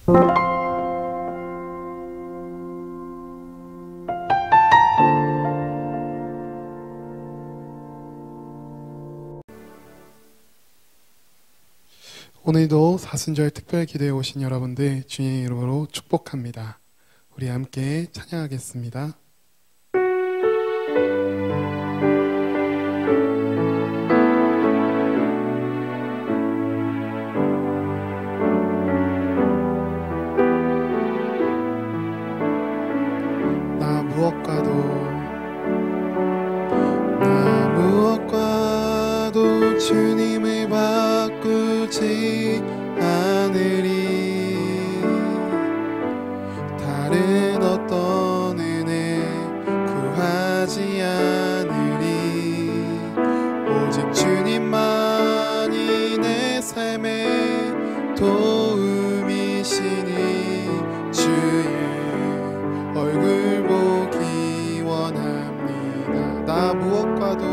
오늘도 사순절 특별 기도에 오신 여러분들 주님의 이름으로 축복합니다. 우리 함께 찬양하겠습니다. 나 무엇과도 주님을 바꾸지 않으리. 다른 어떤 은혜 구하지 않으리. 오직 주님만이 내 삶의 도움이시니 주의 얼굴 보기 원합니다. 나 무엇과도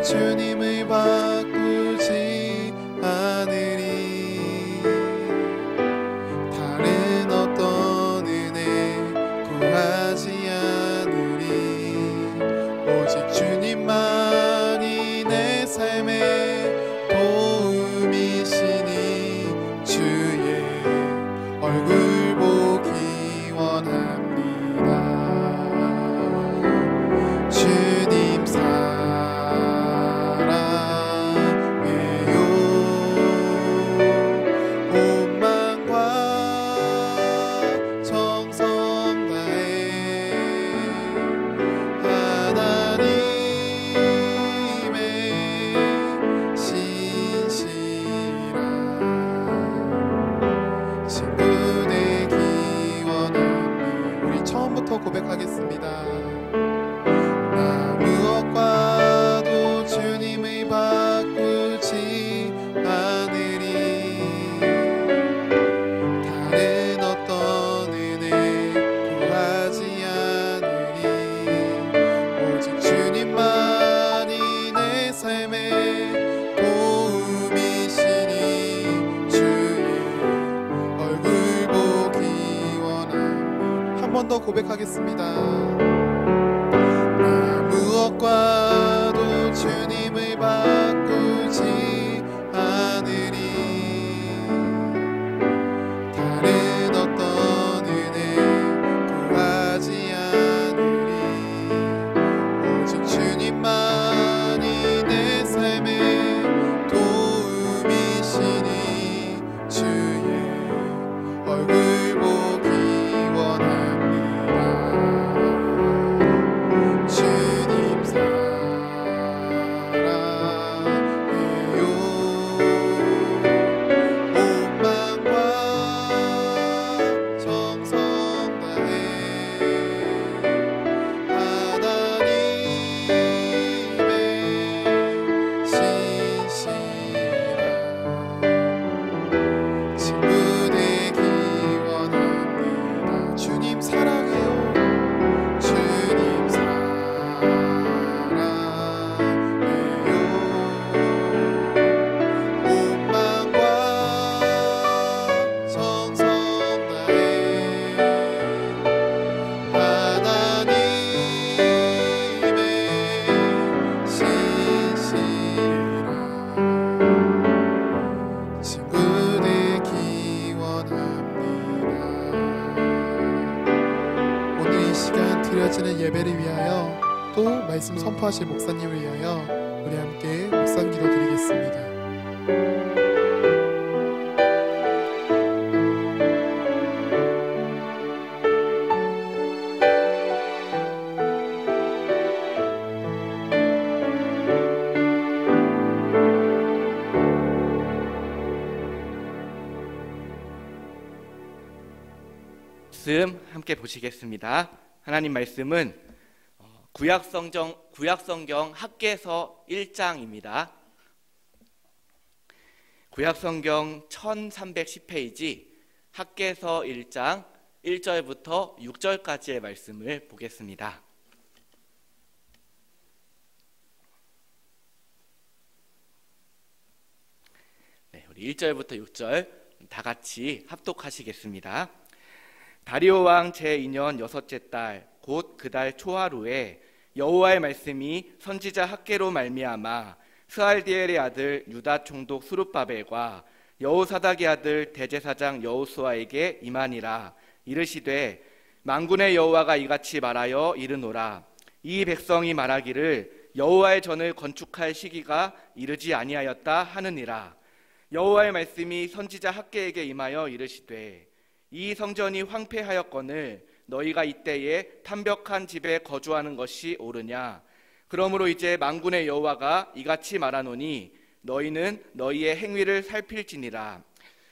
주님을 바꾸지 않으리. 다른 어떤 은혜 구하지 않으리. 오직 주님만이 내 삶의 도움이시니 주의 얼굴 보기 원합니다. 주님 사랑해요. 온 마음과 정성 다해 하나님의 신실한 친구 되기 원합니다. 우리 처음부터 고백하겠습니다. 나 무엇과도 주님을 바꾸지 않으리. 다른 어떤 은혜 구하지 않으리. 오직 주님만이 내 삶의 도움이시니 주의 얼굴 보기 원합니다. 한 번 더 고백하겠습니다. 무엇과도 주님을 바꾸지 않으리. 다른 어떤 은혜 구하지 않으리. 오직 주님만이 내 삶의 도움이시니 주의 얼굴 보기 원합니다. 주님 사랑해요. 온 마음과 정성 다해 하나님의 신실한 친구 되기 원합니다. 주님 사랑해요. 주님 사랑해요. 온 마음과 정성 다해 하나님의 신실한 친구 되기 원합니다. 오늘 이 시간 드려지는 예배를 위하여 또 말씀 선포하실 목사님을 위하여 우리 함께 묵상 기도 드리겠습니다. 말씀 함께 보시겠습니다. 하나님 말씀은 구약성경 학개서 1장입니다. 구약성경 1310페이지 학개서 1장 1절부터 6절까지의 말씀을 보겠습니다. 네, 1절부터 6절 다 같이 합독하시겠습니다. 다리오 왕 제2년 여섯째 달 곧 그 달 초하루에 여호와의 말씀이 선지자 학개로 말미암아 스알디엘의 아들 유다 총독 수룹바벨과 여호사닥의 아들 대제사장 여호수아에게 임하니라. 이르시되 만군의 여호와가 이같이 말하여 이르노라. 이 백성이 말하기를 여호와의 전을 건축할 시기가 이르지 아니하였다 하느니라. 여호와의 말씀이 선지자 학개에게 임하여 이르시되 이 성전이 황폐하였거늘 너희가 이때에 탄벽한 집에 거주하는 것이 옳으냐. 그러므로 이제 만군의 여호와가 이같이 말하노니 너희는 너희의 행위를 살필지니라.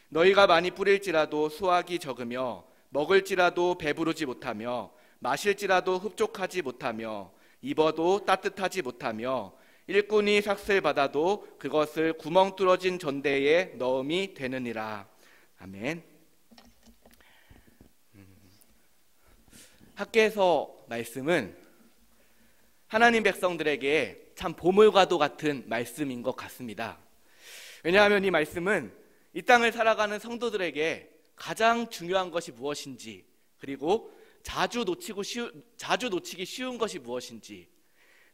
너희가 많이 뿌릴지라도 수확이 적으며 먹을지라도 배부르지 못하며 마실지라도 흡족하지 못하며 입어도 따뜻하지 못하며 일꾼이 삭슬 받아도 그것을 구멍 뚫어진 전대에 넣음이 되느니라. 아멘. 학개서 말씀은 하나님 백성들에게 참 보물과도 같은 말씀인 것 같습니다. 왜냐하면 이 말씀은 이 땅을 살아가는 성도들에게 가장 중요한 것이 무엇인지, 그리고 자주 놓치기 쉬운 것이 무엇인지,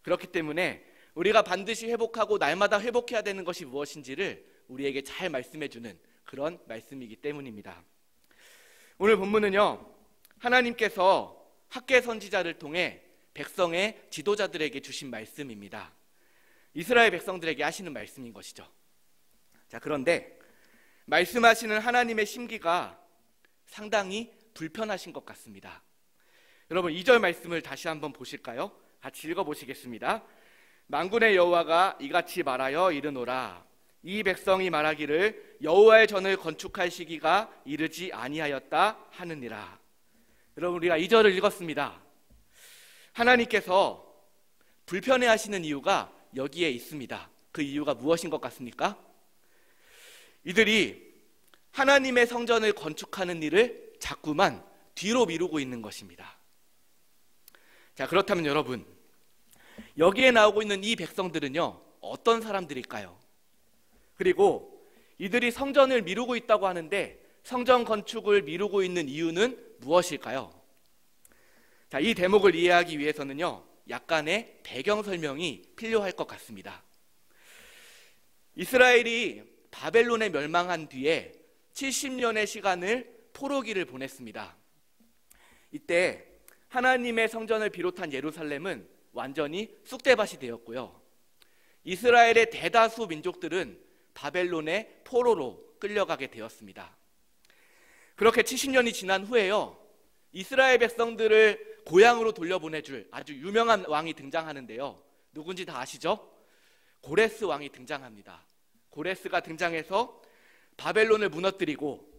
그렇기 때문에 우리가 반드시 회복하고 날마다 회복해야 되는 것이 무엇인지를 우리에게 잘 말씀해주는 그런 말씀이기 때문입니다. 오늘 본문은요, 하나님께서 학개 선지자를 통해 백성의 지도자들에게 주신 말씀입니다. 이스라엘 백성들에게 하시는 말씀인 것이죠. 자, 그런데 말씀하시는 하나님의 심기가 상당히 불편하신 것 같습니다. 여러분, 2절 말씀을 다시 한번 보실까요? 같이 읽어보시겠습니다. 만군의 여호와가 이같이 말하여 이르노라. 이 백성이 말하기를 여호와의 전을 건축할 시기가 이르지 아니하였다 하느니라. 여러분, 우리가 2절을 읽었습니다. 하나님께서 불편해하시는 이유가 여기에 있습니다. 그 이유가 무엇인 것 같습니까? 이들이 하나님의 성전을 건축하는 일을 자꾸만 뒤로 미루고 있는 것입니다. 자, 그렇다면 여러분, 여기에 나오고 있는 이 백성들은요, 어떤 사람들일까요? 그리고 이들이 성전을 미루고 있다고 하는데 성전 건축을 미루고 있는 이유는 무엇일까요? 자, 이 대목을 이해하기 위해서는요, 약간의 배경 설명이 필요할 것 같습니다. 이스라엘이 바벨론에 멸망한 뒤에 70년의 시간을 포로기를 보냈습니다. 이때 하나님의 성전을 비롯한 예루살렘은 완전히 쑥대밭이 되었고요. 이스라엘의 대다수 민족들은 바벨론의 포로로 끌려가게 되었습니다. 그렇게 70년이 지난 후에요, 이스라엘 백성들을 고향으로 돌려보내줄 아주 유명한 왕이 등장하는데요. 누군지 다 아시죠? 고레스 왕이 등장합니다. 고레스가 등장해서 바벨론을 무너뜨리고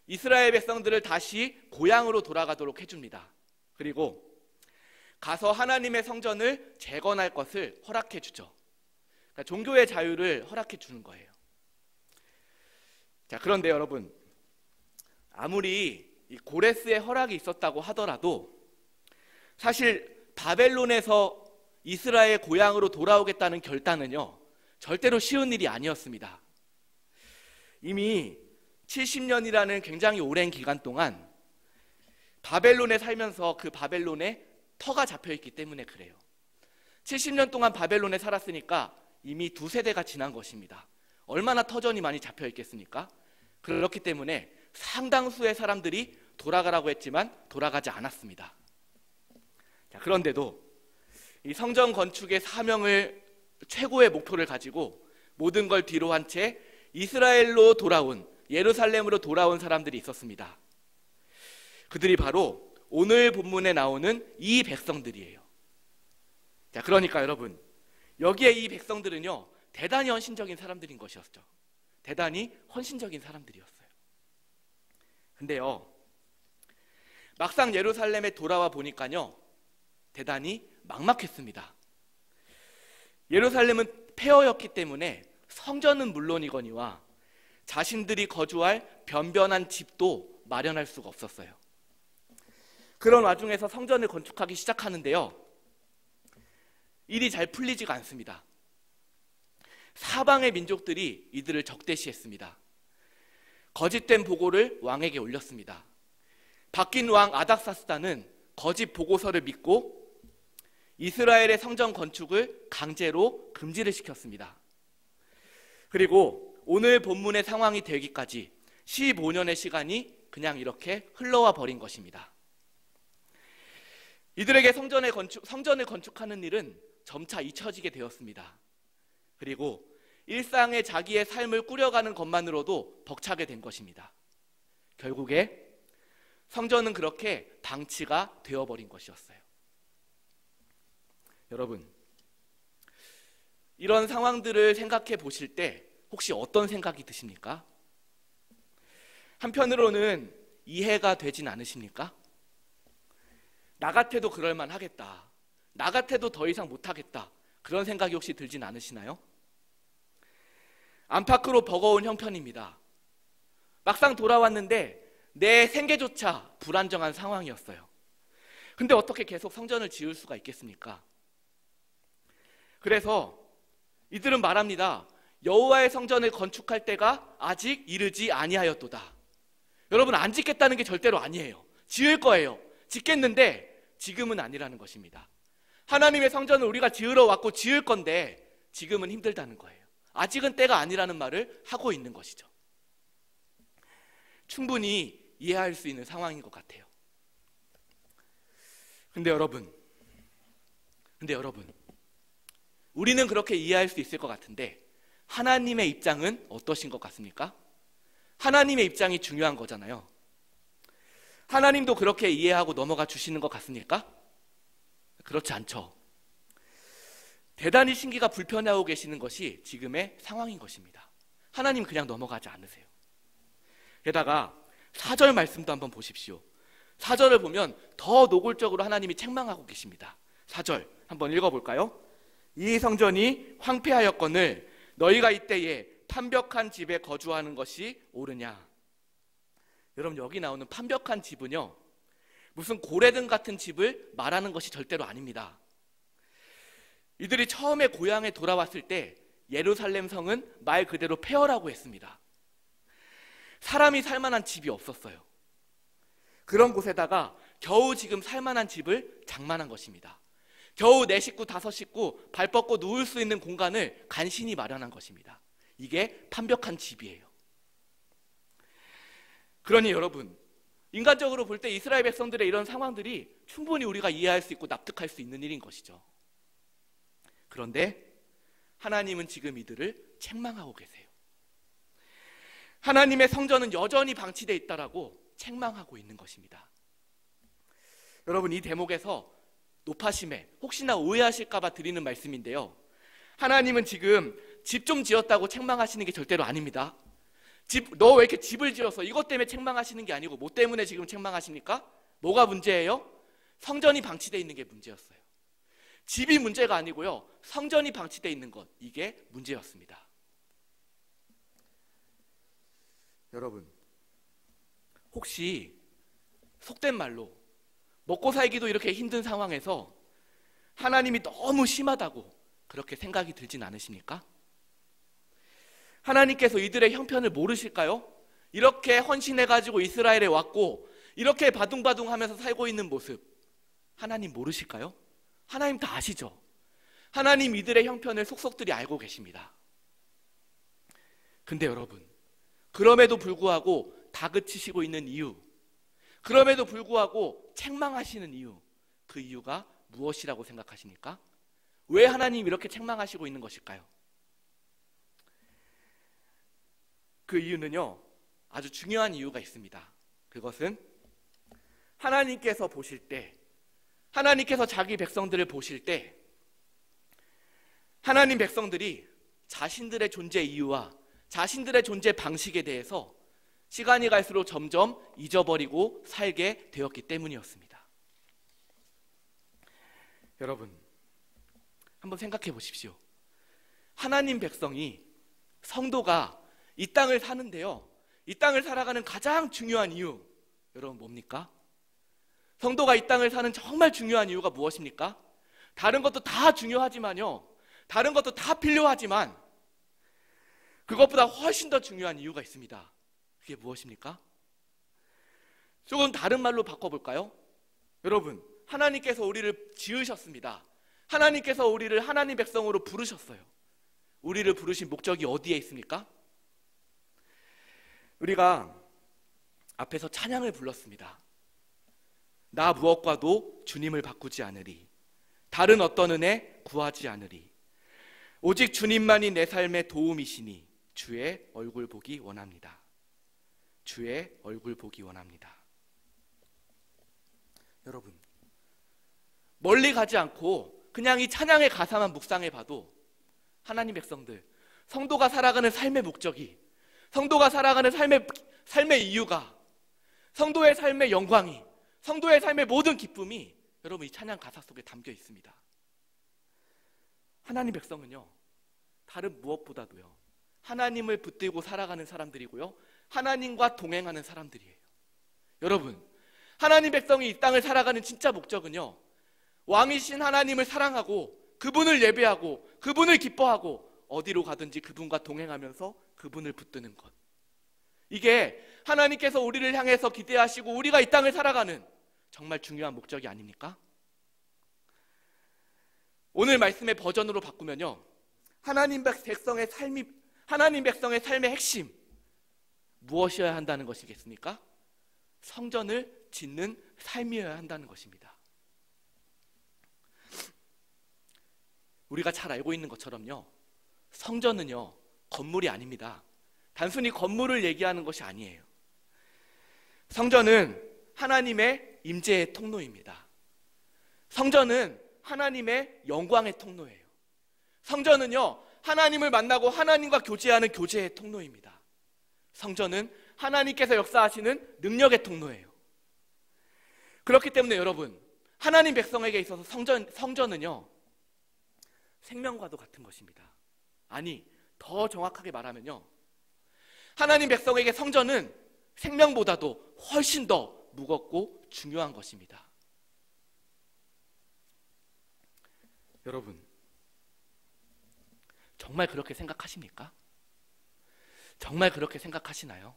이스라엘 백성들을 다시 고향으로 돌아가도록 해줍니다. 그리고 가서 하나님의 성전을 재건할 것을 허락해 주죠. 그러니까 종교의 자유를 허락해 주는 거예요. 자, 그런데 여러분, 아무리 이 고레스의 허락이 있었다고 하더라도 사실 바벨론에서 이스라엘 고향으로 돌아오겠다는 결단은요, 절대로 쉬운 일이 아니었습니다. 이미 70년이라는 굉장히 오랜 기간 동안 바벨론에 살면서 그 바벨론에 터가 잡혀있기 때문에 그래요. 70년 동안 바벨론에 살았으니까 이미 2세대가 지난 것입니다. 얼마나 터전이 많이 잡혀있겠습니까? 그렇기 때문에 상당수의 사람들이 돌아가라고 했지만 돌아가지 않았습니다. 자, 그런데도 이 성전 건축의 사명을, 최고의 목표를 가지고 모든 걸 뒤로 한 채 이스라엘로 돌아온, 예루살렘으로 돌아온 사람들이 있었습니다. 그들이 바로 오늘 본문에 나오는 이 백성들이에요. 자, 그러니까 여러분, 여기에 이 백성들은요, 대단히 헌신적인 사람들인 것이었죠. 대단히 헌신적인 사람들이었어요. 근데요, 막상 예루살렘에 돌아와 보니까요, 대단히 막막했습니다. 예루살렘은 폐허였기 때문에 성전은 물론이거니와 자신들이 거주할 변변한 집도 마련할 수가 없었어요. 그런 와중에서 성전을 건축하기 시작하는데요, 일이 잘 풀리지가 않습니다. 사방의 민족들이 이들을 적대시했습니다. 거짓된 보고를 왕에게 올렸습니다. 바뀐 왕 아닥사스다는 거짓 보고서를 믿고 이스라엘의 성전 건축을 강제로 금지를 시켰습니다. 그리고 오늘 본문의 상황이 되기까지 15년의 시간이 그냥 이렇게 흘러와 버린 것입니다. 이들에게 성전을 건축하는 일은 점차 잊혀지게 되었습니다. 그리고 일상의 자기의 삶을 꾸려가는 것만으로도 벅차게 된 것입니다. 결국에 성전은 그렇게 방치가 되어버린 것이었어요. 여러분, 이런 상황들을 생각해 보실 때 혹시 어떤 생각이 드십니까? 한편으로는 이해가 되진 않으십니까? 나 같아도 그럴만 하겠다. 나 같아도 더 이상 못하겠다. 그런 생각이 혹시 들진 않으시나요? 안팎으로 버거운 형편입니다. 막상 돌아왔는데 내 생계조차 불안정한 상황이었어요. 근데 어떻게 계속 성전을 지을 수가 있겠습니까? 그래서 이들은 말합니다. 여호와의 성전을 건축할 때가 아직 이르지 아니하였도다. 여러분, 안 짓겠다는 게 절대로 아니에요. 지을 거예요. 짓겠는데 지금은 아니라는 것입니다. 하나님의 성전을 우리가 지으러 왔고 지을 건데 지금은 힘들다는 거예요. 아직은 때가 아니라는 말을 하고 있는 것이죠. 충분히 이해할 수 있는 상황인 것 같아요. 근데 여러분, 우리는 그렇게 이해할 수 있을 것 같은데 하나님의 입장은 어떠신 것 같습니까? 하나님의 입장이 중요한 거잖아요. 하나님도 그렇게 이해하고 넘어가 주시는 것 같습니까? 그렇지 않죠. 대단히 신기가 불편해하고 계시는 것이 지금의 상황인 것입니다. 하나님 그냥 넘어가지 않으세요. 게다가 4절 말씀도 한번 보십시오. 4절을 보면 더 노골적으로 하나님이 책망하고 계십니다. 4절 한번 읽어볼까요? 이 성전이 황폐하였거늘 너희가 이때에 판벽한 집에 거주하는 것이 옳으냐. 여러분, 여기 나오는 판벽한 집은요, 무슨 고래등 같은 집을 말하는 것이 절대로 아닙니다. 이들이 처음에 고향에 돌아왔을 때 예루살렘 성은 말 그대로 폐허라고 했습니다. 사람이 살만한 집이 없었어요. 그런 곳에다가 겨우 지금 살만한 집을 장만한 것입니다. 겨우 4식구, 5식구 발 뻗고 누울 수 있는 공간을 간신히 마련한 것입니다. 이게 판벽한 집이에요. 그러니 여러분, 인간적으로 볼 때 이스라엘 백성들의 이런 상황들이 충분히 우리가 이해할 수 있고 납득할 수 있는 일인 것이죠. 그런데 하나님은 지금 이들을 책망하고 계세요. 하나님의 성전은 여전히 방치되어 있다라고 책망하고 있는 것입니다. 여러분, 이 대목에서 높아심에 혹시나 오해하실까 봐 드리는 말씀인데요. 하나님은 지금 집 좀 지었다고 책망하시는 게 절대로 아닙니다. 너 왜 이렇게 집을 지었어? 이것 때문에 책망하시는 게 아니고 뭐 때문에 지금 책망하십니까? 뭐가 문제예요? 성전이 방치되어 있는 게 문제였어요. 집이 문제가 아니고요, 성전이 방치되어 있는 것, 이게 문제였습니다. 여러분, 혹시 속된 말로 먹고 살기도 이렇게 힘든 상황에서 하나님이 너무 심하다고 그렇게 생각이 들진 않으십니까? 하나님께서 이들의 형편을 모르실까요? 이렇게 헌신해가지고 이스라엘에 왔고 이렇게 바둥바둥하면서 살고 있는 모습, 하나님 모르실까요? 하나님 다 아시죠? 하나님 이들의 형편을 속속들이 알고 계십니다. 근데 여러분, 그럼에도 불구하고 다그치시고 있는 이유, 그럼에도 불구하고 책망하시는 이유, 그 이유가 무엇이라고 생각하십니까? 왜 하나님 이렇게 책망하시고 있는 것일까요? 그 이유는요, 아주 중요한 이유가 있습니다. 그것은 하나님께서 보실 때, 하나님께서 자기 백성들을 보실 때 하나님 백성들이 자신들의 존재 이유와 자신들의 존재 방식에 대해서 시간이 갈수록 점점 잊어버리고 살게 되었기 때문이었습니다. 여러분, 한번 생각해 보십시오. 하나님 백성이, 성도가 이 땅을 사는데요, 이 땅을 살아가는 가장 중요한 이유, 여러분 뭡니까? 성도가 이 땅을 사는 정말 중요한 이유가 무엇입니까? 다른 것도 다 중요하지만요, 다른 것도 다 필요하지만 그것보다 훨씬 더 중요한 이유가 있습니다. 그게 무엇입니까? 조금 다른 말로 바꿔볼까요? 여러분, 하나님께서 우리를 지으셨습니다. 하나님께서 우리를 하나님 백성으로 부르셨어요. 우리를 부르신 목적이 어디에 있습니까? 우리가 앞에서 찬양을 불렀습니다. 나 무엇과도 주님을 바꾸지 않으리. 다른 어떤 은혜 구하지 않으리. 오직 주님만이 내 삶의 도움이시니 주의 얼굴 보기 원합니다. 주의 얼굴 보기 원합니다. 여러분, 멀리 가지 않고 그냥 이 찬양의 가사만 묵상해 봐도 하나님 백성들, 성도가 살아가는 삶의 목적이, 성도가 살아가는 삶의 이유가, 성도의 삶의 영광이, 성도의 삶의 모든 기쁨이 여러분 이 찬양 가사 속에 담겨 있습니다. 하나님 백성은요, 다른 무엇보다도요, 하나님을 붙들고 살아가는 사람들이고요, 하나님과 동행하는 사람들이에요. 여러분, 하나님 백성이 이 땅을 살아가는 진짜 목적은요, 왕이신 하나님을 사랑하고 그분을 예배하고 그분을 기뻐하고 어디로 가든지 그분과 동행하면서 그분을 붙드는 것. 이게 하나님께서 우리를 향해서 기대하시고 우리가 이 땅을 살아가는 정말 중요한 목적이 아닙니까? 오늘 말씀의 버전으로 바꾸면요, 하나님 백성의 삶의 핵심 무엇이어야 한다는 것이겠습니까? 성전을 짓는 삶이어야 한다는 것입니다. 우리가 잘 알고 있는 것처럼요, 성전은요 건물이 아닙니다. 단순히 건물을 얘기하는 것이 아니에요. 성전은 하나님의 임재의 통로입니다. 성전은 하나님의 영광의 통로예요. 성전은요 하나님을 만나고 하나님과 교제하는 교제의 통로입니다. 성전은 하나님께서 역사하시는 능력의 통로예요. 그렇기 때문에 여러분, 하나님 백성에게 있어서 성전은요 생명과도 같은 것입니다. 아니, 더 정확하게 말하면요, 하나님 백성에게 성전은 생명보다도 훨씬 더 무겁고 중요한 것입니다. 여러분, 정말 그렇게 생각하십니까? 정말 그렇게 생각하시나요?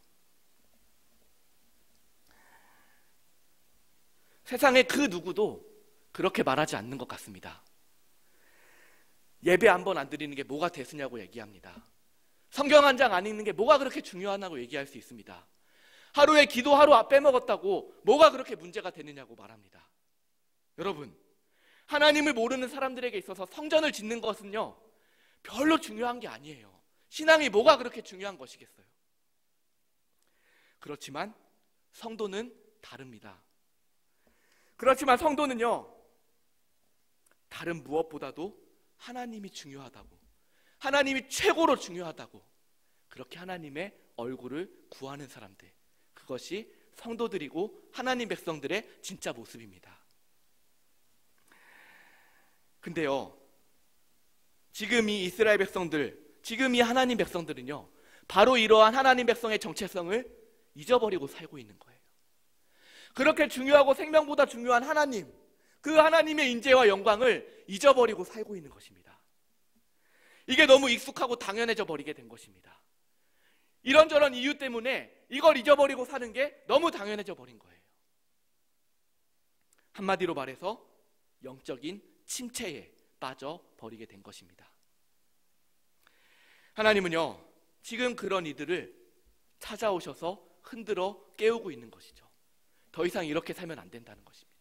세상의 그 누구도 그렇게 말하지 않는 것 같습니다. 예배 한 번 안 드리는 게 뭐가 대수냐고 얘기합니다. 성경 한 장 안 읽는 게 뭐가 그렇게 중요하냐고 얘기할 수 있습니다. 하루에 기도 하루 빼먹었다고 뭐가 그렇게 문제가 되느냐고 말합니다. 여러분, 하나님을 모르는 사람들에게 있어서 성전을 짓는 것은요 별로 중요한 게 아니에요. 신앙이 뭐가 그렇게 중요한 것이겠어요? 그렇지만 성도는 다릅니다. 그렇지만 성도는요 다른 무엇보다도 하나님이 중요하다고, 하나님이 최고로 중요하다고, 그렇게 하나님의 얼굴을 구하는 사람들, 그것이 성도들이고 하나님 백성들의 진짜 모습입니다. 근데요, 지금 이 이스라엘 백성들, 지금 이 하나님 백성들은요 바로 이러한 하나님 백성의 정체성을 잊어버리고 살고 있는 거예요. 그렇게 중요하고 생명보다 중요한 하나님, 그 하나님의 인재와 영광을 잊어버리고 살고 있는 것입니다. 이게 너무 익숙하고 당연해져 버리게 된 것입니다. 이런저런 이유 때문에 이걸 잊어버리고 사는 게 너무 당연해져 버린 거예요. 한마디로 말해서 영적인 침체에 빠져버리게 된 것입니다. 하나님은요 지금 그런 이들을 찾아오셔서 흔들어 깨우고 있는 것이죠. 더 이상 이렇게 살면 안 된다는 것입니다.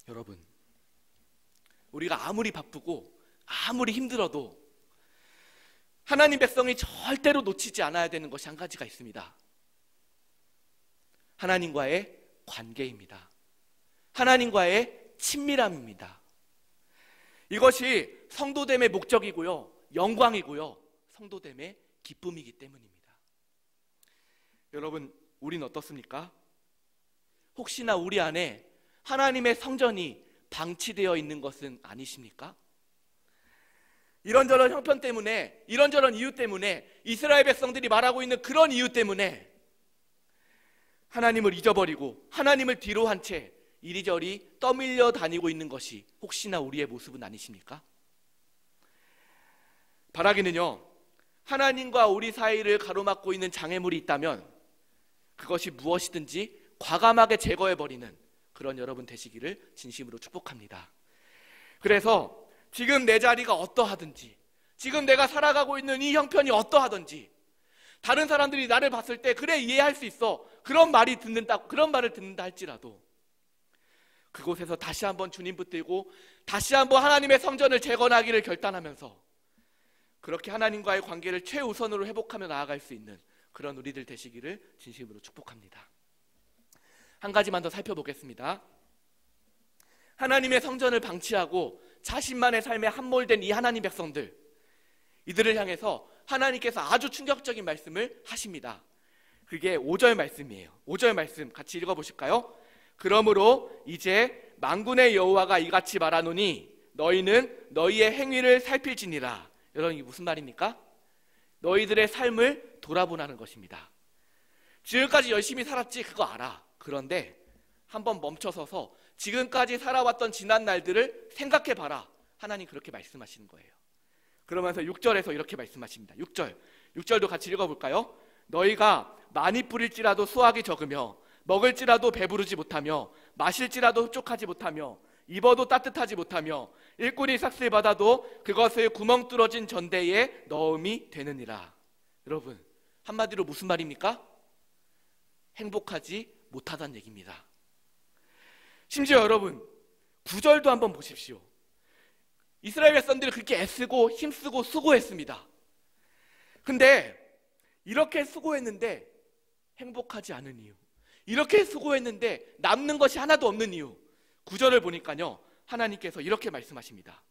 여러분, 우리가 아무리 바쁘고 아무리 힘들어도 하나님 백성이 절대로 놓치지 않아야 되는 것이 한 가지가 있습니다. 하나님과의 관계입니다. 하나님과의 친밀함입니다. 이것이 성도됨의 목적이고요, 영광이고요, 성도됨의 기쁨이기 때문입니다. 여러분, 우린 어떻습니까? 혹시나 우리 안에 하나님의 성전이 방치되어 있는 것은 아니십니까? 이런저런 형편 때문에, 이런저런 이유 때문에, 이스라엘 백성들이 말하고 있는 그런 이유 때문에 하나님을 잊어버리고 하나님을 뒤로 한 채 이리저리 떠밀려 다니고 있는 것이 혹시나 우리의 모습은 아니십니까? 바라기는요, 하나님과 우리 사이를 가로막고 있는 장애물이 있다면 그것이 무엇이든지 과감하게 제거해버리는 그런 여러분 되시기를 진심으로 축복합니다. 그래서 지금 내 자리가 어떠하든지, 지금 내가 살아가고 있는 이 형편이 어떠하든지, 다른 사람들이 나를 봤을 때 그래 이해할 수 있어, 그런 말을 듣는다 할지라도 그곳에서 다시 한번 주님 붙들고 다시 한번 하나님의 성전을 재건하기를 결단하면서 그렇게 하나님과의 관계를 최우선으로 회복하며 나아갈 수 있는 그런 우리들 되시기를 진심으로 축복합니다. 한 가지만 더 살펴보겠습니다. 하나님의 성전을 방치하고 자신만의 삶에 함몰된 이 하나님 백성들, 이들을 향해서 하나님께서 아주 충격적인 말씀을 하십니다. 그게 5절 말씀이에요. 5절 말씀 같이 읽어보실까요? 그러므로 이제 만군의 여호와가 이같이 말하노니 너희는 너희의 행위를 살필지니라. 여러분, 이게 무슨 말입니까? 너희들의 삶을 돌아보라는 것입니다. 지금까지 열심히 살았지, 그거 알아. 그런데 한번 멈춰서서 지금까지 살아왔던 지난 날들을 생각해봐라. 하나님 그렇게 말씀하시는 거예요. 그러면서 6절에서 이렇게 말씀하십니다. 6절도 같이 읽어볼까요? 너희가 많이 뿌릴지라도 수확이 적으며 먹을지라도 배부르지 못하며 마실지라도 흡족하지 못하며 입어도 따뜻하지 못하며 일꾼이 삭슬 받아도 그것을 구멍 뚫어진 전대에 넣음이 되느니라. 여러분, 한마디로 무슨 말입니까? 행복하지 못하다는 얘기입니다. 심지어 여러분, 9절도 한번 보십시오. 이스라엘 백성들이 그렇게 애쓰고 힘쓰고 수고했습니다. 근데 이렇게 수고했는데 행복하지 않은 이유, 이렇게 수고했는데 남는 것이 하나도 없는 이유, 9절을 보니까요, 하나님께서 이렇게 말씀하십니다.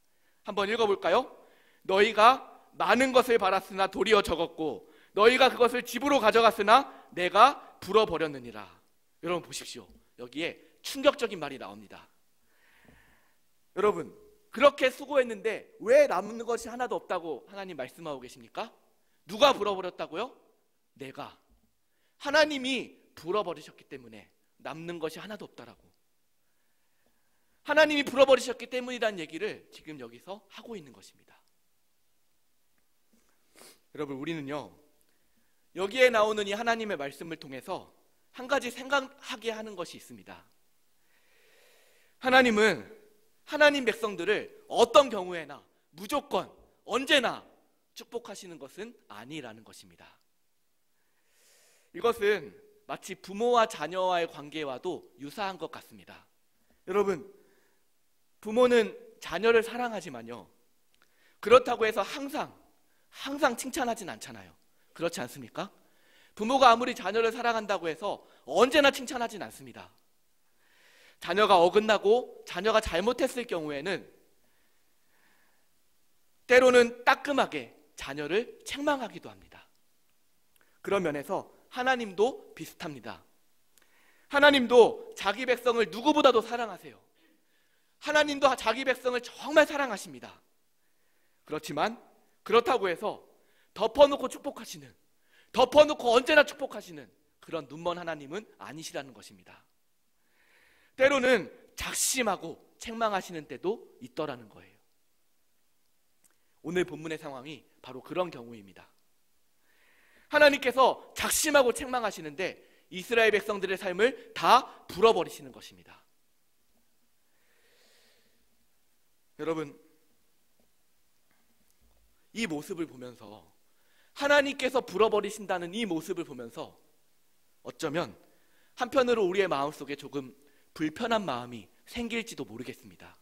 한번 읽어볼까요? 너희가 많은 것을 바랐으나 도리어 적었고 너희가 그것을 집으로 가져갔으나 내가 불어버렸느니라. 여러분 보십시오. 여기에 충격적인 말이 나옵니다. 여러분, 그렇게 수고했는데 왜 남는 것이 하나도 없다고 하나님 말씀하고 계십니까? 누가 불어버렸다고요? 내가. 하나님이 불어버리셨기 때문에 남는 것이 하나도 없다라고. 하나님이 불어버리셨기 때문이라는 얘기를 지금 여기서 하고 있는 것입니다. 여러분, 우리는요, 여기에 나오는 이 하나님의 말씀을 통해서 한 가지 생각하게 하는 것이 있습니다. 하나님은 하나님 백성들을 어떤 경우에나 무조건 언제나 축복하시는 것은 아니라는 것입니다. 이것은 마치 부모와 자녀와의 관계와도 유사한 것 같습니다. 여러분, 부모는 자녀를 사랑하지만요, 그렇다고 해서 항상 칭찬하진 않잖아요. 그렇지 않습니까? 부모가 아무리 자녀를 사랑한다고 해서 언제나 칭찬하진 않습니다. 자녀가 어긋나고 자녀가 잘못했을 경우에는 때로는 따끔하게 자녀를 책망하기도 합니다. 그런 면에서 하나님도 비슷합니다. 하나님도 자기 백성을 누구보다도 사랑하세요. 하나님도 자기 백성을 정말 사랑하십니다. 그렇지만 그렇다고 해서 덮어놓고 축복하시는, 덮어놓고 언제나 축복하시는 그런 눈먼 하나님은 아니시라는 것입니다. 때로는 작심하고 책망하시는 때도 있더라는 거예요. 오늘 본문의 상황이 바로 그런 경우입니다. 하나님께서 작심하고 책망하시는데 이스라엘 백성들의 삶을 다 불어버리시는 것입니다. 여러분, 이 모습을 보면서, 하나님께서 불어버리신다는 이 모습을 보면서 어쩌면 한편으로 우리의 마음속에 조금 불편한 마음이 생길지도 모르겠습니다.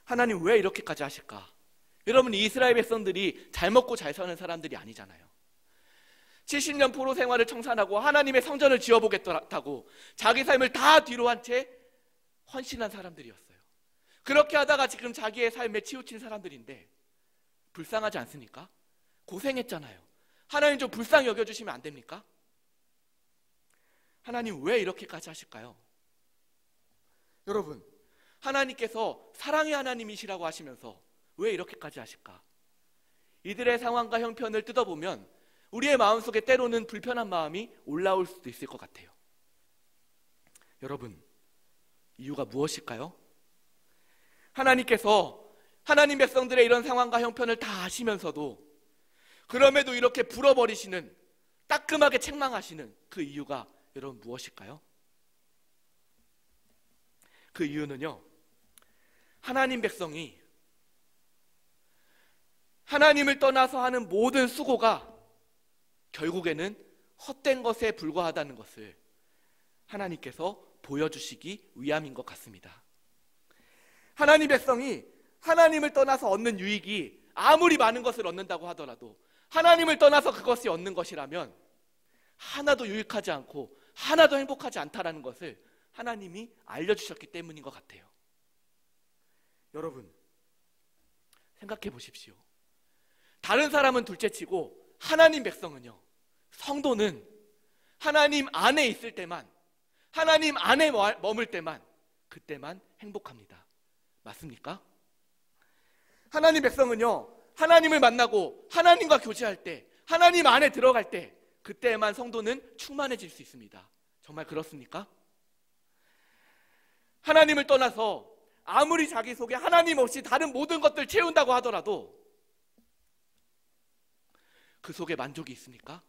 하나님 왜 이렇게까지 하실까? 여러분, 이스라엘 백성들이 잘 먹고 잘 사는 사람들이 아니잖아요. 70년 포로 생활을 청산하고 하나님의 성전을 지어보겠다고 자기 삶을 다 뒤로 한 채 헌신한 사람들이었어요. 그렇게 하다가 지금 자기의 삶에 치우친 사람들인데 불쌍하지 않습니까? 고생했잖아요. 하나님 좀 불쌍히 여겨주시면 안 됩니까? 하나님 왜 이렇게까지 하실까요? 여러분, 하나님께서 사랑의 하나님이시라고 하시면서 왜 이렇게까지 하실까? 이들의 상황과 형편을 뜯어보면 우리의 마음속에 때로는 불편한 마음이 올라올 수도 있을 것 같아요. 여러분, 이유가 무엇일까요? 하나님께서 하나님 백성들의 이런 상황과 형편을 다 아시면서도 그럼에도 이렇게 불어버리시는, 따끔하게 책망하시는 그 이유가 여러분 무엇일까요? 그 이유는요, 하나님 백성이 하나님을 떠나서 하는 모든 수고가 결국에는 헛된 것에 불과하다는 것을 하나님께서 보여주시기 위함인 것 같습니다. 하나님 백성이 하나님을 떠나서 얻는 유익이 아무리 많은 것을 얻는다고 하더라도 하나님을 떠나서 그것이 얻는 것이라면 하나도 유익하지 않고 하나도 행복하지 않다라는 것을 하나님이 알려주셨기 때문인 것 같아요. 여러분, 생각해 보십시오. 다른 사람은 둘째치고 하나님 백성은요, 성도는 하나님 안에 있을 때만, 하나님 안에 머물 때만, 그때만 행복합니다. 맞습니까? 하나님 백성은요, 하나님을 만나고 하나님과 교제할 때, 하나님 안에 들어갈 때, 그때만 성도는 충만해질 수 있습니다. 정말 그렇습니까? 하나님을 떠나서 아무리 자기 속에 하나님 없이 다른 모든 것들 채운다고 하더라도 그 속에 만족이 있습니까?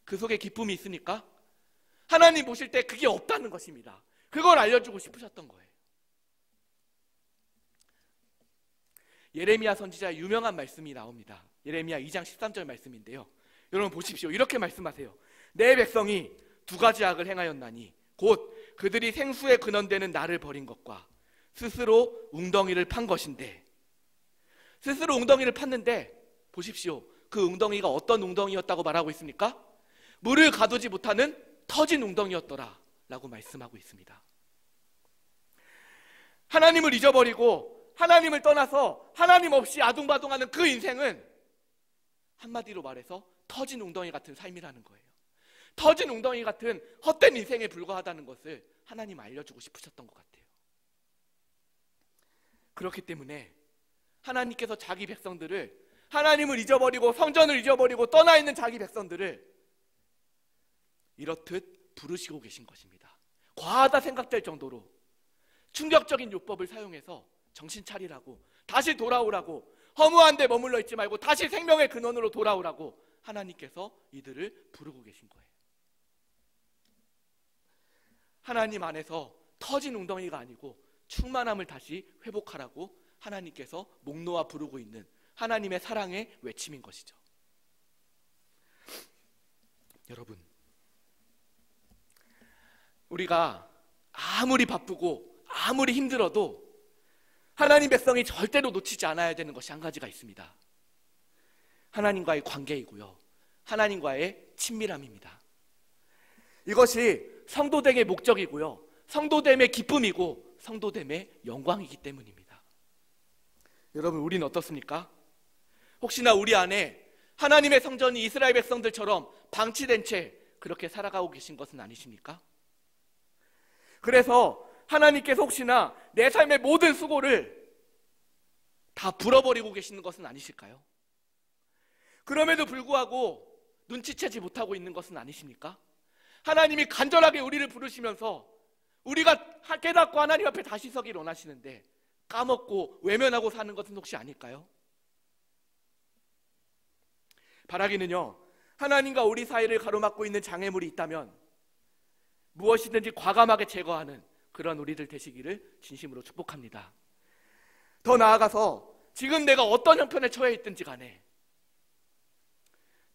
그 속에 기쁨이 있습니까? 하나님 보실 때 그게 없다는 것입니다. 그걸 알려주고 싶으셨던 거예요. 예레미야 선지자의 유명한 말씀이 나옵니다. 예레미야 2장 13절 말씀인데요, 여러분 보십시오. 이렇게 말씀하세요. 내 백성이 두 가지 악을 행하였나니 곧 그들이 생수의 근원되는 나를 버린 것과 스스로 웅덩이를 판 것인데, 스스로 웅덩이를 팠는데 보십시오. 그 웅덩이가 어떤 웅덩이였다고 말하고 있습니까? 물을 가두지 못하는 터진 웅덩이였더라 라고 말씀하고 있습니다. 하나님을 잊어버리고 하나님을 떠나서 하나님 없이 아둥바둥하는 그 인생은 한마디로 말해서 터진 웅덩이 같은 삶이라는 거예요. 터진 웅덩이 같은 헛된 인생에 불과하다는 것을 하나님 알려주고 싶으셨던 것 같아요. 그렇기 때문에 하나님께서 자기 백성들을, 하나님을 잊어버리고 성전을 잊어버리고 떠나 있는 자기 백성들을 이렇듯 부르시고 계신 것입니다. 과하다 생각될 정도로 충격적인 요법을 사용해서 정신 차리라고, 다시 돌아오라고, 허무한 데 머물러 있지 말고 다시 생명의 근원으로 돌아오라고 하나님께서 이들을 부르고 계신 거예요. 하나님 안에서 터진 웅덩이가 아니고 충만함을 다시 회복하라고 하나님께서 목 놓아 부르고 있는 하나님의 사랑의 외침인 것이죠. 여러분, 우리가 아무리 바쁘고 아무리 힘들어도 하나님 백성이 절대로 놓치지 않아야 되는 것이 한 가지가 있습니다. 하나님과의 관계이고요, 하나님과의 친밀함입니다. 이것이 성도됨의 목적이고요, 성도됨의 기쁨이고 성도됨의 영광이기 때문입니다. 여러분, 우리는 어떻습니까? 혹시나 우리 안에 하나님의 성전이 이스라엘 백성들처럼 방치된 채 그렇게 살아가고 계신 것은 아니십니까? 그래서 하나님께서 혹시나 내 삶의 모든 수고를 다 불어버리고 계시는 것은 아니실까요? 그럼에도 불구하고 눈치채지 못하고 있는 것은 아니십니까? 하나님이 간절하게 우리를 부르시면서 우리가 깨닫고 하나님 앞에 다시 서기를 원하시는데 까먹고 외면하고 사는 것은 혹시 아닐까요? 바라기는요, 하나님과 우리 사이를 가로막고 있는 장애물이 있다면 무엇이든지 과감하게 제거하는 그런 우리들 되시기를 진심으로 축복합니다. 더 나아가서 지금 내가 어떤 형편에 처해 있든지 간에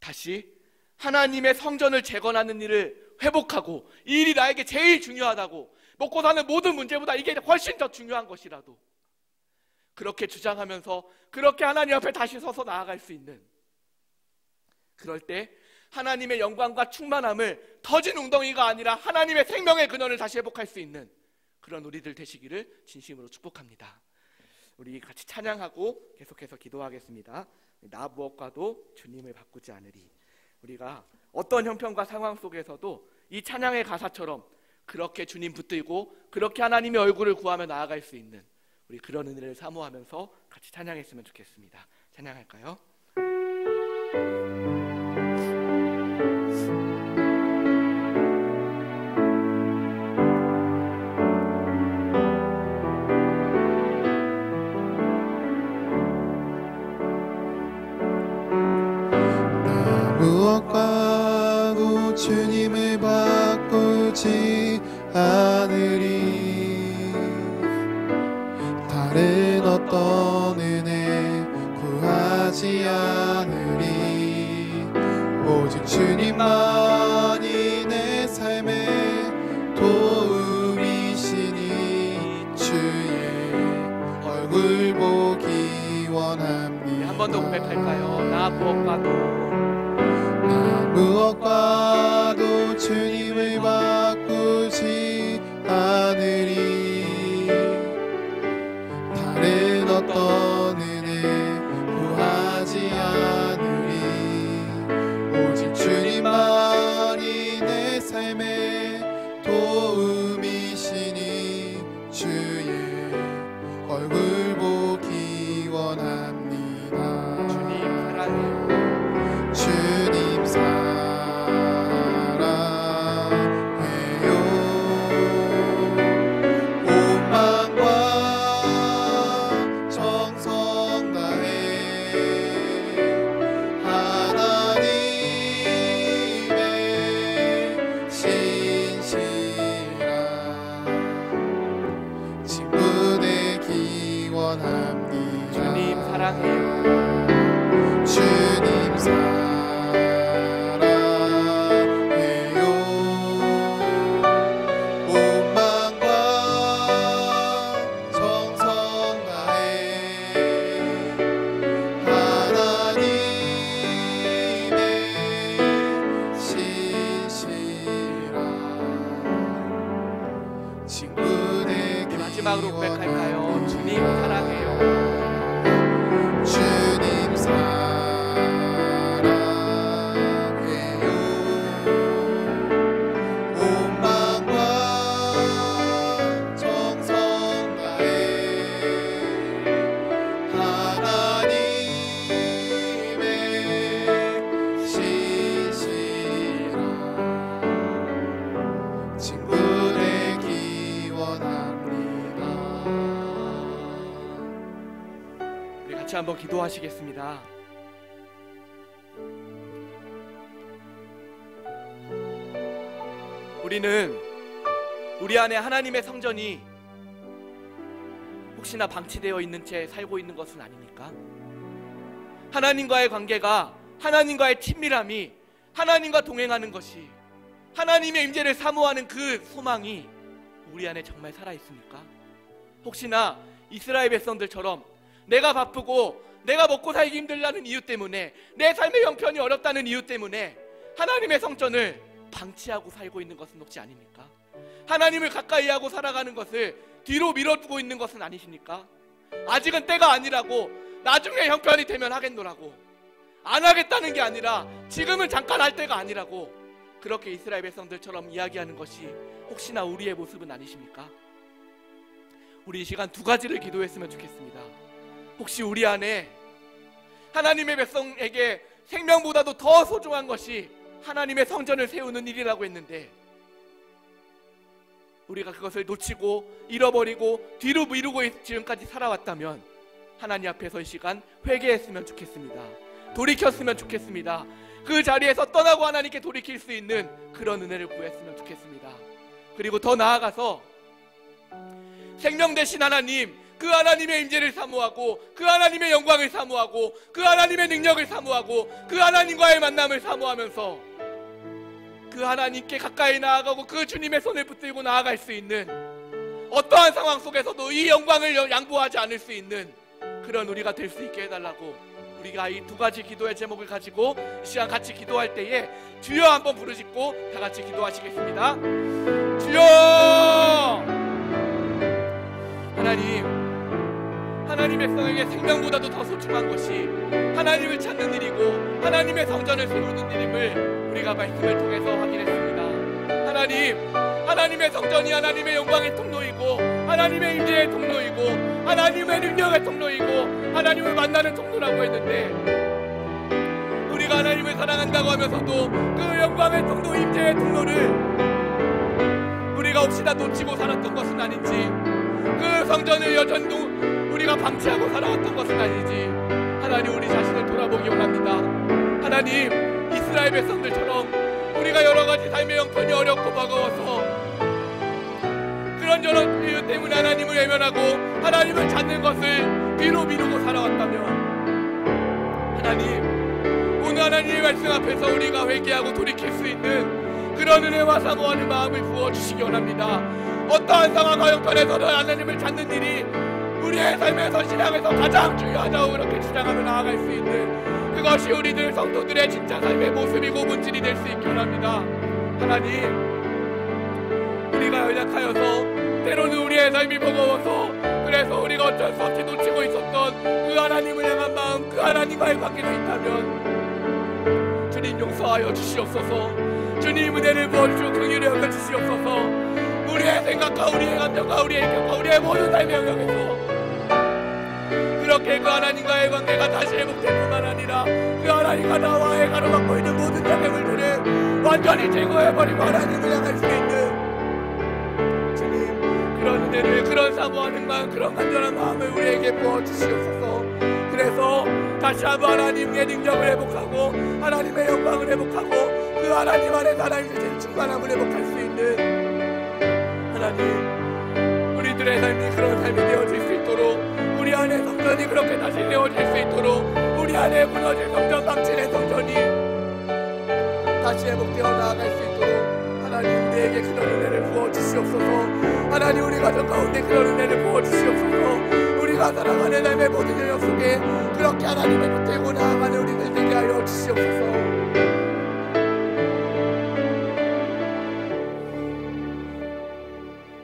다시 하나님의 성전을 재건하는 일을 회복하고, 이 일이 나에게 제일 중요하다고, 먹고 사는 모든 문제보다 이게 훨씬 더 중요한 것이라도 그렇게 주장하면서 그렇게 하나님 앞에 다시 서서 나아갈 수 있는, 그럴 때 하나님의 영광과 충만함을 터진 웅덩이가 아니라 하나님의 생명의 근원을 다시 회복할 수 있는 그런 우리들 되시기를 진심으로 축복합니다. 우리 같이 찬양하고 계속해서 기도하겠습니다. 나 무엇과도 주님을 바꾸지 않으리. 우리가 어떤 형편과 상황 속에서도 이 찬양의 가사처럼 그렇게 주님 붙들고 그렇게 하나님의 얼굴을 구하며 나아갈 수 있는 우리 그런 은혜를 사모하면서 같이 찬양했으면 좋겠습니다. 찬양할까요? 나 무엇과도 주님을 바꾸지 않으리. 다른 어떤 은혜 구하지 않으리. 오직 주님만이 내 삶의 도움이시니 주의 얼굴 보기 원합니다. 한 번 더 고백할까요? 나 무엇과도 주님을 바꾸지 않으리. 다른 어떤 은혜 구하지 않으리. 오직 주님만이 내 삶의 도움이시니 주의 얼굴 보기 원합니다. 주님 사랑해요. 온 마음과 정성 다해 하나님의 신실한 친구 되기 원합니다. 주님 사랑해요. 주님 사랑해요. 온 마음과 정성 다해 하나님의 신실한 친구 되기 마지막으로 고백할까요? 주님 사랑해요. 주님 사랑해요. 온 마음과 정성 다해 하나님의 신실한 친구 되기 원합니다. 우리 같이 한번 기도하시겠습니다. 우리는 우리 안에 하나님의 성전이 혹시나 방치되어 있는 채 살고 있는 것은 아닙니까? 하나님과의 관계가, 하나님과의 친밀함이, 하나님과 동행하는 것이, 하나님의 임재를 사모하는 그 소망이 우리 안에 정말 살아있습니까? 혹시나 이스라엘 백성들처럼 내가 바쁘고 내가 먹고 살기 힘들다는 이유 때문에, 내 삶의 형편이 어렵다는 이유 때문에 하나님의 성전을 방치하고 살고 있는 것은 혹시 아닙니까? 하나님을 가까이 하고 살아가는 것을 뒤로 밀어두고 있는 것은 아니십니까? 아직은 때가 아니라고, 나중에 형편이 되면 하겠노라고, 안 하겠다는 게 아니라 지금은 잠깐 할 때가 아니라고, 그렇게 이스라엘 백성들처럼 이야기하는 것이 혹시나 우리의 모습은 아니십니까? 우리 이 시간 두 가지를 기도했으면 좋겠습니다. 혹시 우리 안에 하나님의 백성에게 생명보다도 더 소중한 것이 하나님의 성전을 세우는 일이라고 했는데, 우리가 그것을 놓치고 잃어버리고 뒤로 미루고 지금까지 살아왔다면 하나님 앞에서 이 시간 회개했으면 좋겠습니다. 돌이켰으면 좋겠습니다. 그 자리에서 떠나고 하나님께 돌이킬 수 있는 그런 은혜를 구했으면 좋겠습니다. 그리고 더 나아가서 생명 되신 하나님, 그 하나님의 임재를 사모하고, 그 하나님의 영광을 사모하고, 그 하나님의 능력을 사모하고, 그 하나님과의 만남을 사모하면서 그 하나님께 가까이 나아가고 그 주님의 손을 붙들고 나아갈 수 있는, 어떠한 상황 속에서도 이 영광을 양보하지 않을 수 있는 그런 우리가 될 수 있게 해달라고, 우리가 이 두 가지 기도의 제목을 가지고 이 시간 같이 기도할 때에 주여 한번 부르짖고 다 같이 기도하시겠습니다. 주여! 하나님의 백성에게 생명보다도 더 소중한 것이 하나님을 찾는 일이고 하나님의 성전을 세우는 일임을 우리가 말씀을 통해서 확인했습니다. 하나님의 성전이 하나님의 영광의 통로이고 하나님의 임재의 통로이고 하나님의 능력의 통로이고 하나님을 만나는 통로라고 했는데, 우리가 하나님을 사랑한다고 하면서도 그 영광의 통로, 임재의 통로를 우리가 혹시나 놓치고 살았던 것은 아닌지, 그 성전을 여전히 우리가 방치하고 살아왔던 것은 아닌지 하나님, 우리 자신을 돌아보기 원합니다. 하나님, 이 이스라엘 백성들처럼 우리가 여러 가지 삶의 형편이 어렵고 버거워서 그런 저런 이유 때문에 하나님을 외면하고 하나님을 찾는 것을 뒤로 미루고 살아왔다면, 하나님, 오늘 하나님의 말씀 앞에서 우리가 회개하고 돌이킬 수 있는 그런 은혜와 사모하는 마음을 부어주시기 원합니다. 어떠한 상황과 형편에서도 하나님을 찾는 일이 우리의 삶에서, 신앙에서 가장 중요하다고 그렇게 주장하며 나아갈 수 있는 그것이 우리들 성도들의 진짜 삶의 모습이고 본질이 될 수 있기 원합니다. 하나님, 우리가 연약하여서 때로는 우리의 삶이 버거워서 그래서 우리가 어쩔 수 없이 놓치고 있었던 그 하나님을 향한 마음, 그 하나님과의 관계가 있다면 주님 용서하여 주시옵소서. 주님 은혜를 부어주시고 긍휼히 여겨주시옵소서. 우리의 생각과 우리의 감정과 우리의 인격과 우리의 모든 삶의 영역에서 그렇게 그 하나님과의 관계가 다시 회복될 뿐만 아니라 그 하나님과 나와의 가로막고 있는 모든 장애물들을 완전히 제거해버리고 하나님을 향할 수 있는 주님, 그런 은혜를, 그런 사모하는 마음, 그런 간절한 마음을 우리에게 부어주시옵소서. 그래서 다시 한번 하나님의 능력을 회복하고 하나님의 영광을 회복하고 그 하나님 안에서 하나님의 주신 충만함을 회복할 수 있는 하나님, 우리들의 삶이 그런 삶이 되어질 수 있도록, 우리 안에 성전이 그렇게 다시 되어질 수 있도록, 우리 안에 무너진 성전, 망치된 성전이 다시 회복되어 나아갈 수 있도록 하나님 우리에게 그런 은혜를 부어주시옵소서. 하나님, 우리 가정 가운데 그런 은혜를 부어주시옵소서. 우리가 살아가는 삶의 모든 영역 속에 그렇게 하나님을 붙들고 나아가는 우리들 되게 하여 주시옵소서.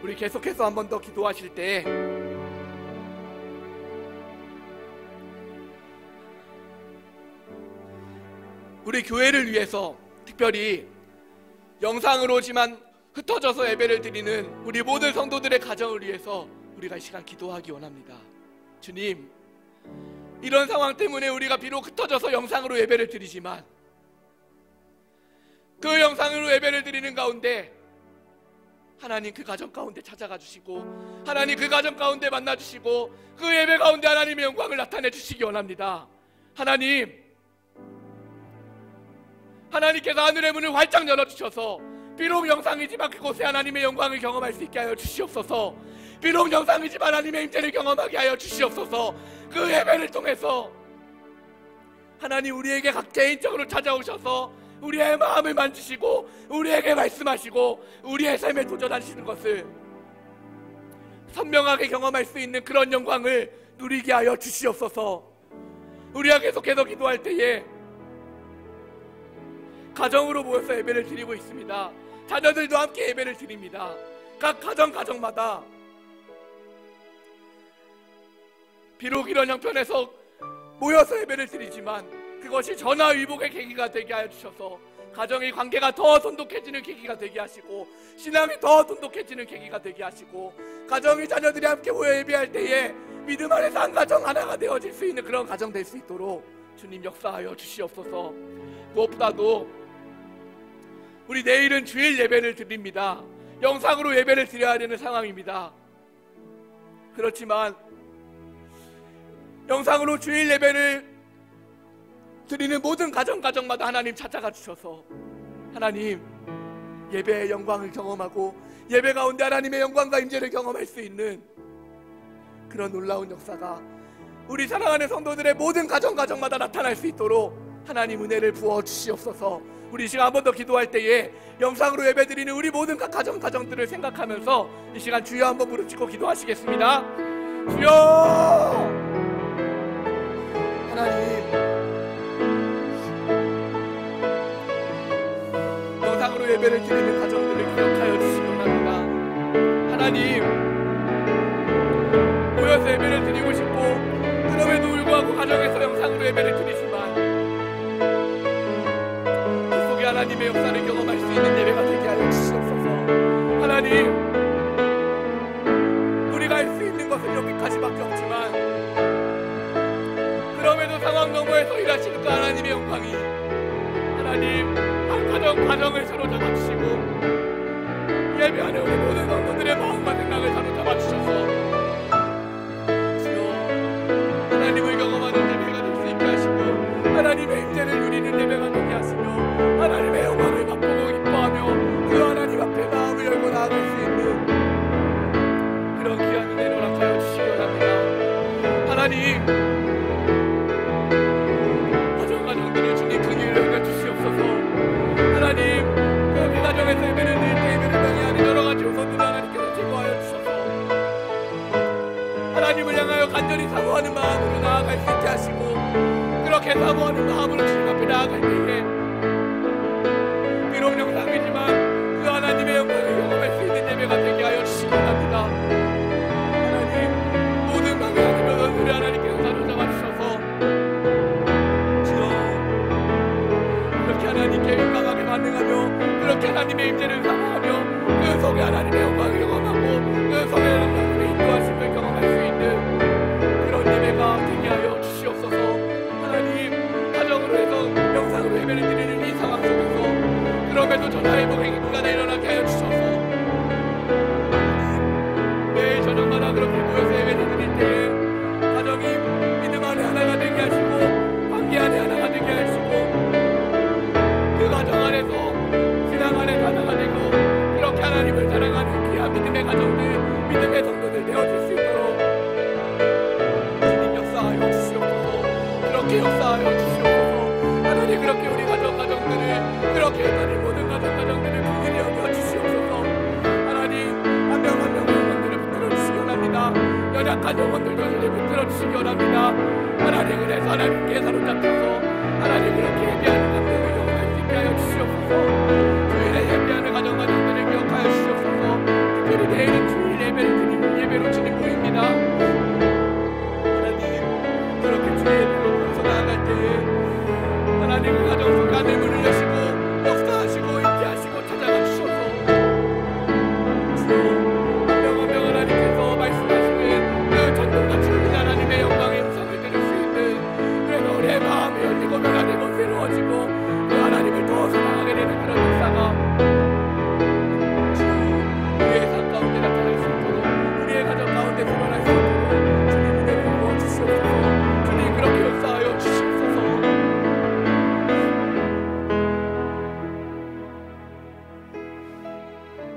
우리 계속해서 한 번 더 기도하실 때 우리 교회를 위해서, 특별히 영상으로지만 흩어져서 예배를 드리는 우리 모든 성도들의 가정을 위해서 우리가 이 시간 기도하기 원합니다. 주님, 이런 상황 때문에 우리가 비록 흩어져서 영상으로 예배를 드리지만 그 영상으로 예배를 드리는 가운데 하나님 그 가정 가운데 찾아가 주시고 하나님 그 가정 가운데 만나 주시고 그 예배 가운데 하나님의 영광을 나타내 주시기 원합니다. 하나님께서 하늘의 문을 활짝 열어주셔서 비록 영상이지만 그곳에 하나님의 영광을 경험할 수 있게 하여 주시옵소서. 비록 영상이지만 하나님의 임재를 경험하게 하여 주시옵소서. 그 예배를 통해서 하나님 우리에게 각 개인적으로 찾아오셔서 우리의 마음을 만지시고 우리에게 말씀하시고 우리의 삶에 도전하시는 것을 선명하게 경험할 수 있는 그런 영광을 누리게 하여 주시옵소서. 우리가 계속해서 기도할 때에 가정으로 모여서 예배를 드리고 있습니다. 자녀들도 함께 예배를 드립니다. 각 가정마다 비록 이런 형편에서 모여서 예배를 드리지만 그것이 전화위복의 계기가 되게 하여 주셔서 가정의 관계가 더 돈독해지는 계기가 되게 하시고 신앙이 더 돈독해지는 계기가 되게 하시고 가정의 자녀들이 함께 모여 예배할 때에 믿음 안에서 한 가정 하나가 되어질 수 있는 그런 가정 될 수 있도록 주님 역사하여 주시옵소서. 무엇보다도 우리 내일은 주일 예배를 드립니다. 영상으로 예배를 드려야 되는 상황입니다. 그렇지만 영상으로 주일 예배를 드리는 모든 가정마다 하나님 찾아가 주셔서 하나님 예배의 영광을 경험하고 예배 가운데 하나님의 영광과 임재를 경험할 수 있는 그런 놀라운 역사가 우리 사랑하는 성도들의 모든 가정마다 나타날 수 있도록 하나님 은혜를 부어 주시옵소서. 우리 이 시간 한 번 더 기도할 때에 영상으로 예배드리는 우리 모든 각 가정들을 생각하면서 이 시간 주여 한번 부르짖고 기도하시겠습니다. 주여! 하나님, 영상으로 예배를 드리는 가정들을 기억하여 주시기 원합니다. 하나님, 모여서 예배를 드리고 싶고 그럼에도 불구하고 가정에서 영상으로 예배를 드리지만 그 속에 하나님의 역사를 경험할 수 있는 예배가 되게 하여 주시옵소서. 하나님, 우리가 할 수 있는 것은 여기까지밖에 없지만 그럼에도 상황 너머에서 일하시는 그 하나님의 영광이 하나님 한 가정을 사로잡아 주시고 예배하는 우리 모든 성도들의 마음과 생각을 사로잡아 주셔서 주여 하나님을 경험하는 예배가 될 수 있게 하시고 하나님의 임재를 누리는 예배가 되게 하시며 그렇게 민감하게 반응하며 그렇게 하나님의 임재를 사모하며 그 속에 하나님의 영광을 경험하고 그 속에 하나님의 인도하심을 경험할 수 있는 그런 예배가 되게 하여 주시옵소서. 하나님, 가정으로 해서 영상으로 예배를 드리는 이 상황 속에서 그럼에도 전하의 복의 기간에 일어나게 하여 주셔서 매일 저녁마다 그렇게 모여서 예배를 드릴 때에 가정이 믿음 안에 하나가 되게 하시고 관계 안에 하나가 되게 하시고 그 가정 안에서 신앙 안에 하나가 되고 그렇게 하나님을 사랑하는 귀한 믿음의 가정들, 믿음의 성도들 되어질 수 있도록 주님 역사하여 주시옵소서. 그렇게 역사하여 주시옵소서. 하나님, 그렇게 우리 가정들을 그렇게 하나님 모든 가정들을 긍휼히 여겨 주시옵소서. 하나님, 한 명 한 명의 영혼들을 붙들어 주시기 원합니다. 연약한 영혼들도 주님 붙들어 주시기 원합니다. 하나님, 그래서 하나님께 사로잡혀서 하나님 그렇게 예배하는 감동을 경험할 수 있게 하여 주시옵소서. 주일에 예배하는 가정들을 기억하여 주시옵소서. 특별히 내일은 주일 예배를 드리는 예배로 주님 모입니다. 하나님, 그렇게 주일 예배로 모여서 나아갈 때에 하나님 그 가정 속에 하늘 문을 여시고 역사하시고 인기하시고 찾아가 주셔서 주여 한 명 한 명 하나님께서 말씀하시는 그 전능과 충분한 하나님의 영광의 음성을 들을 수 있는, 그래서 우리의 마음이 열리고 변화되고 새로워지고 그 하나님을 더 사랑하게 되는 그런 역사가 우리의 삶 가운데 나타날 수 있도록, 우리의 가정 가운데 드러날 수 있도록 주님 은혜를 부어 주시옵소서. 주님 그렇게 역사하여 주시옵소서.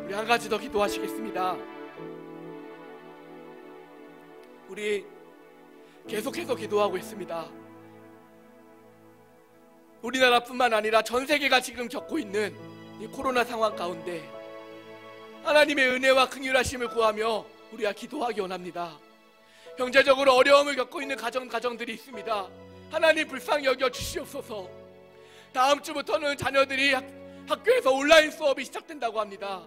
우리 한 가지 더 기도하시겠습니다. 우리 계속해서 기도하고 있습니다. 우리나라뿐만 아니라 전 세계가 지금 겪고 있는 이 코로나 상황 가운데 하나님의 은혜와 긍휼하심을 구하며 우리가 기도하기 원합니다. 경제적으로 어려움을 겪고 있는 가정들이 있습니다. 하나님 불쌍히 여겨 주시옵소서. 다음 주부터는 자녀들이 학교에서 온라인 수업이 시작된다고 합니다.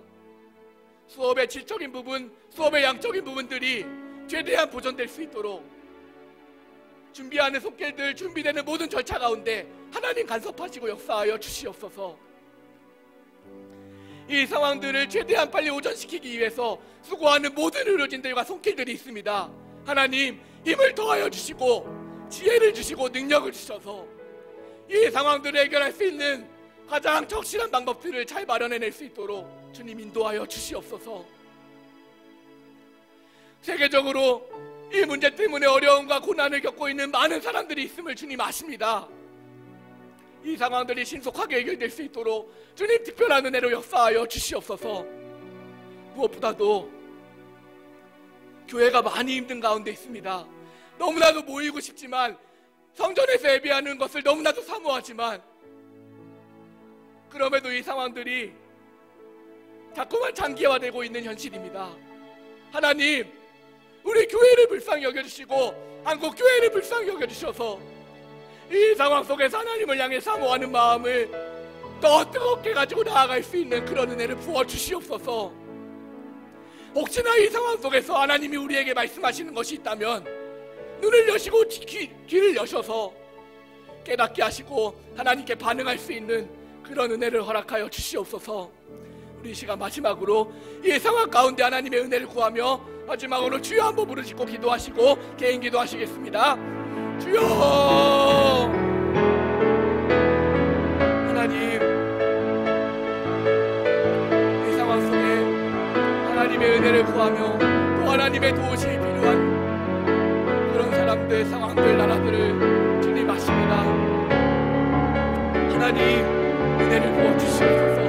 수업의 질적인 부분, 수업의 양적인 부분들이 최대한 보존될 수 있도록 준비하는 손길들, 준비되는 모든 절차 가운데 하나님 간섭하시고 역사하여 주시옵소서. 이 상황들을 최대한 빨리 오전시키기 위해서 수고하는 모든 의료진들과 손길들이 있습니다. 하나님 힘을 더하여 주시고 지혜를 주시고 능력을 주셔서 이 상황들을 해결할 수 있는 가장 적실한 방법들을 잘 마련해낼 수 있도록 주님 인도하여 주시옵소서. 세계적으로 이 문제 때문에 어려움과 고난을 겪고 있는 많은 사람들이 있음을 주님 아십니다. 이 상황들이 신속하게 해결될 수 있도록 주님 특별한 은혜로 역사하여 주시옵소서. 무엇보다도 교회가 많이 힘든 가운데 있습니다. 너무나도 모이고 싶지만, 성전에서 예배하는 것을 너무나도 사모하지만, 그럼에도 이 상황들이 자꾸만 장기화되고 있는 현실입니다. 하나님, 우리 교회를 불쌍히 여겨주시고 한국 교회를 불쌍히 여겨주셔서 이 상황 속에서 하나님을 향해 사모하는 마음을 더 뜨겁게 가지고 나아갈 수 있는 그런 은혜를 부어주시옵소서. 혹시나 이 상황 속에서 하나님이 우리에게 말씀하시는 것이 있다면 눈을 여시고 귀를 여셔서 깨닫게 하시고 하나님께 반응할 수 있는 그런 은혜를 허락하여 주시옵소서. 우리 시간 마지막으로 이 상황 가운데 하나님의 은혜를 구하며 마지막으로 주여 한번 부르시고 기도하시고 개인 기도하시겠습니다. 주여, 하나님, 이 상황 속에 하나님의 은혜를 구하며 또 하나님의 도우심이 필요한 그런 사람들, 상황들, 나라들을 주님 아십니다. 하나님 은혜를 부어주시옵소서.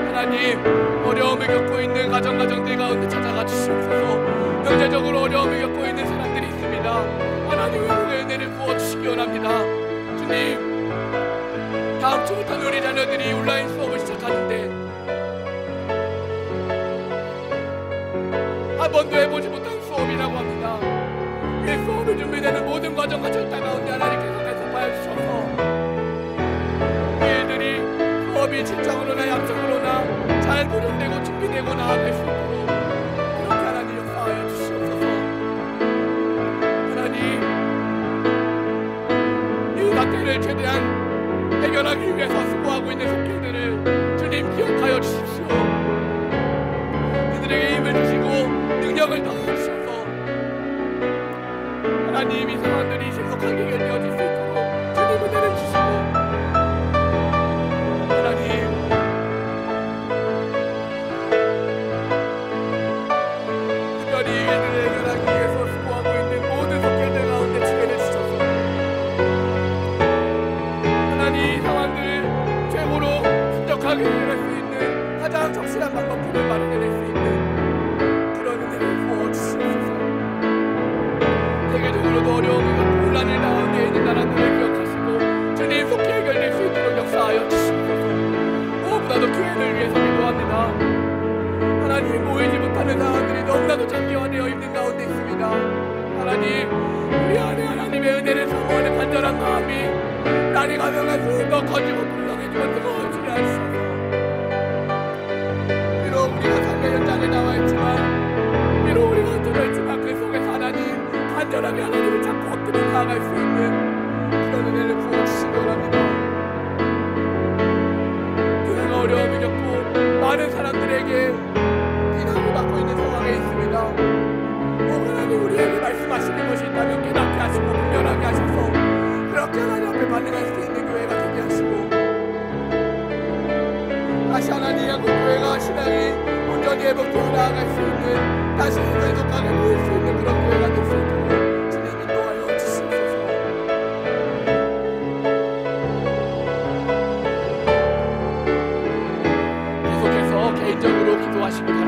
하나님 어려움을 겪고 있는 가정들 가운데 찾아가 주시옵소서. 경제적으로 어려움을 겪고 있는 사람들이 있습니다. 하나님 회복의 은혜를 부어주시기 원합니다. 주님, 다음 주부터는 우리 자녀들이 온라인 수업을 시작하는데 한 번도 해보지 못한 수업이라고 합니다. 이 수업을 준비되는 모든 과정과 절차 가운데 하나님께서 계속하여 주셔서 이들이 수업이 질적으로나 양적으로나 잘 보존되고 준비되고 나아갈 수 있도록 그렇게 하나님 역사하여 주시옵소서. 하나님, 이 사태를 최대한 해결하기 위해서 신속하게 견뎌질 수 있도록 주님 은혜를 주시고 하나님 특별히 일들을 해결하기 위해서 수고하고 있는 모든 속결들 가운데 지혜를 주셔서 하나님 이 상황들을 최고로 신속하게 해결할 수 있는 가장 적실한 방법들을 마련해낼 수 있는 그런 은혜를 부어주시옵소서. 세계적으로도 어려움과 혼란을 가운데 있는 나라들을 기억하시고 주님 속히 해결될 수 있도록 역사하여 주시옵소서. 무엇보다도 교회를 위해서 기도합니다. 하나님 모이지 못하는 상황들이 너무나도 장기화되어 있는 가운데 있습니다. 하나님 우리 안에 하나님의 은혜를 사모하는 간절한 마음이 날이 가면 갈수록 더 커지고 풍성해지고 뜨거워지게 하시옵소서. 비록 우리가 삶의 현장에 나와 있지만 비록 우리가 흩어져 있지만 그 속에서 하나님 간절하게 하나님을 찾고 엎드려 나아갈 수 있는 그런 은혜를 부어주시기 원합니다. 교회가 어려움을 겪고 많은 사람들에게 비난을 받고 있는 상황에 있습니다. 하나님 우리에게 말씀하시는 것이 있다면 깨닫게 하시고 분별하게 하셔서 그렇게 하나님 앞에 반응할 수 있는 교회가 되게 하시고 다시 하나님 한국 교회가 신앙이 온전히 회복되어 나아갈 수 있는 다시 계속하게 모일 수 있는 그런 교회가 될 수 있도록 주님 인도하여 주시옵소서. 계속해서 개인적으로 기도하시기 바랍니다.